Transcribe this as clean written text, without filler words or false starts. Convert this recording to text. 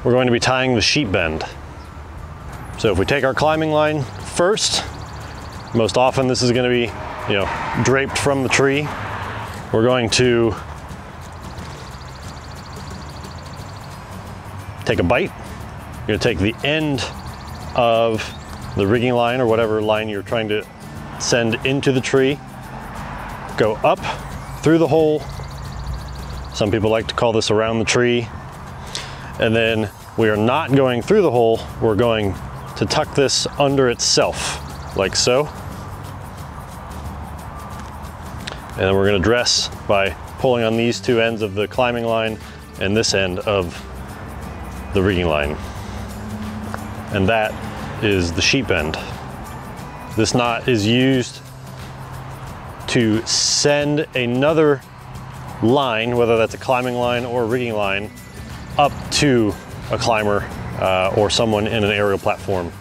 we're going to be tying the sheep bend. So if we take our climbing line first, most often this is going to be, draped from the tree. We're going to take a bite. You're going to take the end of the rigging line or whatever line you're trying to send into the tree, go up through the hole. Some people like to call this around the tree. And then we are not going through the hole. We're going to tuck this under itself, like so. And then we're going to dress by pulling on these two ends of the climbing line and this end of the rigging line. And that is the sheep bend. This knot is used to send another line, whether that's a climbing line or a rigging line, up to a climber or someone in an aerial platform.